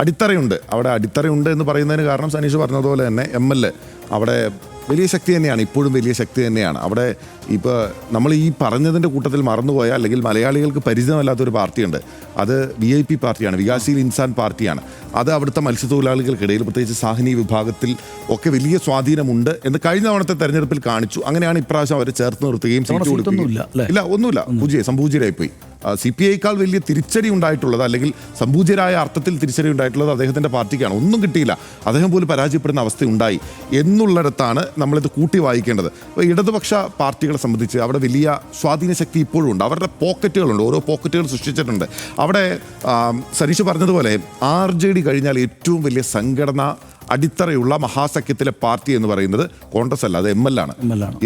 അടിത്തറയുണ്ട്. അവിടെ അടിത്തറയുണ്ട് എന്ന് പറയുന്നതിന് കാരണം സനീഷ് പറഞ്ഞതുപോലെ തന്നെ ML അവിടെ വലിയ ശക്തി തന്നെയാണ്, ഇപ്പോഴും വലിയ ശക്തി തന്നെയാണ്. അവിടെ ഇപ്പോൾ നമ്മൾ ഈ പറഞ്ഞതിൻ്റെ കൂട്ടത്തിൽ മറന്നുപോയ അല്ലെങ്കിൽ മലയാളികൾക്ക് പരിചയമല്ലാത്തൊരു പാർട്ടിയുണ്ട്. അത് VIP പാർട്ടിയാണ്, വികാസീൽ ഇൻസാൻ പാർട്ടിയാണ്. അത് അവിടുത്തെ മത്സ്യത്തൊഴിലാളികൾക്കിടയിൽ പ്രത്യേകിച്ച് സാഹ്നി വിഭാഗത്തിൽ ഒക്കെ വലിയ സ്വാധീനമുണ്ട് എന്ന് കഴിഞ്ഞ തവണത്തെ തെരഞ്ഞെടുപ്പിൽ കാണിച്ചു. അങ്ങനെയാണ് ഇപ്രാവശ്യം അവർ ചേർത്ത് നിർത്തുകയും സീറ്റ് കൊടുക്കുകയും ഇല്ല, ഒന്നുമില്ല, സംഭൂജിതരായിപ്പോയി. CPIയേക്കാൾ വലിയ തിരിച്ചടി ഉണ്ടായിട്ടുള്ളത്, അല്ലെങ്കിൽ സംഭൂജ്യരായ അർത്ഥത്തിൽ തിരിച്ചടി ഉണ്ടായിട്ടുള്ളത് അദ്ദേഹത്തിൻ്റെ പാർട്ടിക്കാണ്. ഒന്നും കിട്ടിയില്ല, അദ്ദേഹം പോലും പരാജയപ്പെടുന്ന അവസ്ഥ ഉണ്ടായി എന്നുള്ളിടത്താണ് നമ്മളിത് കൂട്ടി വായിക്കേണ്ടത്. അപ്പോൾ ഇടതുപക്ഷ പാർട്ടികളെ സംബന്ധിച്ച് അവിടെ വലിയ സ്വാധീന ശക്തി ഇപ്പോഴും ഉണ്ട്. അവരുടെ പോക്കറ്റുകളുണ്ട്, ഓരോ പോക്കറ്റുകൾ സൃഷ്ടിച്ചിട്ടുണ്ട്. അവിടെ സനീഷ് പറഞ്ഞതുപോലെ RJD കഴിഞ്ഞാൽ ഏറ്റവും വലിയ സംഘടന അടിത്തറയുള്ള മഹാസഖ്യത്തിലെ പാർട്ടി എന്ന് പറയുന്നത് കോൺഗ്രസ് അല്ല, അത് ML ആണ്.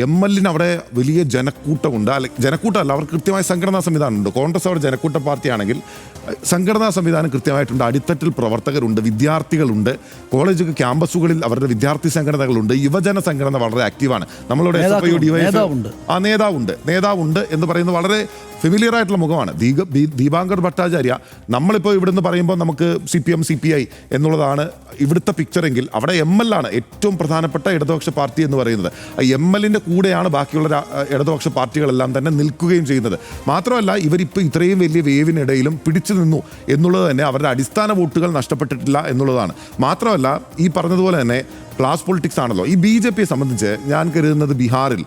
MLന് അവിടെ വലിയ ജനക്കൂട്ടമുണ്ട്. ജനക്കൂട്ടമല്ല, അവർക്ക് കൃത്യമായ സംഘടനാ സംവിധാനമുണ്ട്. കോൺഗ്രസ് അവിടെ ജനക്കൂട്ട പാർട്ടിയാണെങ്കിൽ സംഘടനാ സംവിധാനം കൃത്യമായിട്ടുണ്ട്. അടിത്തട്ടിൽ പ്രവർത്തകരുണ്ട്, വിദ്യാർത്ഥികളുണ്ട്, കോളേജ് ക്യാമ്പസുകളിൽ അവരുടെ വിദ്യാർത്ഥി സംഘടനകളുണ്ട്, യുവജന സംഘടന വളരെ ആക്റ്റീവാണ്. നമ്മളുടെ നേതാവുണ്ട് എന്ന് പറയുന്നത് വളരെ ഫെമിലിയർ ആയിട്ടുള്ള മുഖമാണ്. ദീപാങ്കർ ഭട്ടാചാര്യ. നമ്മളിപ്പോൾ ഇവിടുന്ന് പറയുമ്പോൾ നമുക്ക് CPM CPI എന്നുള്ളതാണ് ഇവിടുത്തെ പിക്ചറെങ്കിൽ അവിടെ ML ആണ് ഏറ്റവും പ്രധാനപ്പെട്ട ഇടതുപക്ഷ പാർട്ടി എന്ന് പറയുന്നത്. MLൻ്റെ കൂടെയാണ് ബാക്കിയുള്ള ഇടതുപക്ഷ പാർട്ടികളെല്ലാം തന്നെ നിൽക്കുകയും ചെയ്യുന്നത്. മാത്രമല്ല ഇവരിപ്പോൾ ഇത്രയും വലിയ വേവിനിടയിലും പിടിച്ചു നിന്നു എന്നുള്ളത് തന്നെ അവരുടെ അടിസ്ഥാന വോട്ടുകൾ നഷ്ടപ്പെട്ടിട്ടില്ല എന്നുള്ളതാണ്. മാത്രമല്ല ഈ പറഞ്ഞതുപോലെ തന്നെ ക്ലാസ് പൊളിറ്റിക്സ് ആണല്ലോ. ഈ BJPയെ സംബന്ധിച്ച് ഞാൻ കരുതുന്നത് ബീഹാറിൽ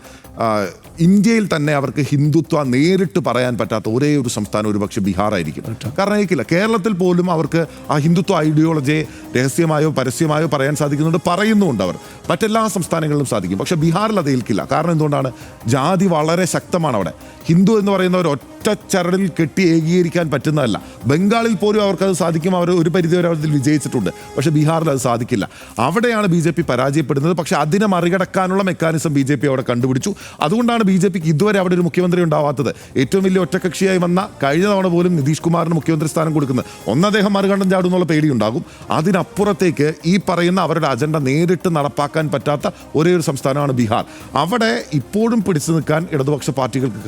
ഇന്ത്യയിൽ തന്നെ അവർക്ക് ഹിന്ദുത്വ നേരിട്ട് പറയാൻ പറ്റാത്ത ഒരേ ഒരു സംസ്ഥാനം ഒരുപക്ഷെ ബീഹാറായിരിക്കും. കാരണം ഏക്കില്ല, കേരളത്തിൽ പോലും അവർക്ക് ആ ഹിന്ദുത്വ ഐഡിയോളജിയെ രഹസ്യമായോ പരസ്യമായോ പറയാൻ സാധിക്കുന്നുണ്ട്, പറയുന്നുമുണ്ട്. അവർ മറ്റെല്ലാ സംസ്ഥാനങ്ങളിലും സാധിക്കും, പക്ഷേ ബീഹാറിൽ അത് ഏൽക്കില്ല. കാരണം എന്തുകൊണ്ടാണ്? ജാതി വളരെ ശക്തമാണ് അവിടെ. ഹിന്ദു എന്ന് പറയുന്ന ഒരു ഒറ്റ ചരടിൽ കെട്ടി ഏകീകരിക്കാൻ പറ്റുന്നതല്ല. ബംഗാളിൽ പോലും അവർക്കത് സാധിക്കും, അവർ ഒരു പരിധിവരെ അതിൽ വിജയിച്ചിട്ടുണ്ട്. പക്ഷേ ബീഹാറിൽ അത് സാധിക്കില്ല. അവിടെയാണ് BJP പരാജയപ്പെടുന്നത്. പക്ഷേ അതിനെ മറികടക്കാനുള്ള മെക്കാനിസം BJP അവിടെ കണ്ടുപിടിച്ചു. അതുകൊണ്ടാണ് BJPക്ക് ഇതുവരെ അവിടെ ഒരു മുഖ്യമന്ത്രി ഉണ്ടാവാത്തത്. ഏറ്റവും വലിയ ഒറ്റകക്ഷിയായി വന്ന കഴിഞ്ഞ തവണ പോലും നിതീഷ് കുമാറിന് മുഖ്യമന്ത്രി സ്ഥാനം കൊടുക്കുന്നത് അദ്ദേഹം മറുകണ്ഠം ചാടുന്നുള്ള പേടിയുണ്ടാകും. അതിനപ്പുറത്തേക്ക് ഈ പറയുന്ന അവരുടെ അജണ്ട നേരിട്ട് നടപ്പാക്കാൻ പറ്റാത്ത ഒരേ ഒരു സംസ്ഥാനമാണ് ബീഹാർ. അവിടെ ഇപ്പോഴും പിടിച്ചു നിൽക്കാൻ ഇടതുപക്ഷ പാർട്ടികൾക്ക്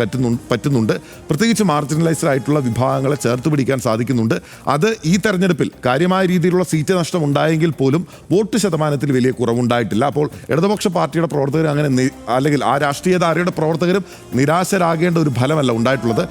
പറ്റുന്നുണ്ട്. പ്രത്യേകിച്ച് മാർജിനലൈസ്ഡ് ആയിട്ടുള്ള വിഭാഗങ്ങളെ ചേർത്ത് പിടിക്കാൻ സാധിക്കുന്നുണ്ട്. അത് ഈ തെരഞ്ഞെടുപ്പിൽ കാര്യമായ രീതിയിലുള്ള സീറ്റ് നഷ്ടം ഉണ്ടായെങ്കിൽ പോലും വോട്ട് ശതമാനത്തിൽ വലിയ കുറവുണ്ടായിട്ടില്ല. അപ്പോൾ ഇടതുപക്ഷ പാർട്ടിയുടെ പ്രവർത്തകർ അങ്ങനെ അല്ലെങ്കിൽ ആ രാഷ്ട്രീയധാരയുടെ പ്രവർത്തകരും നിരാശരാകേണ്ട ഒരു ഫലമല്ല ഉണ്ടായിട്ടുള്ളത്.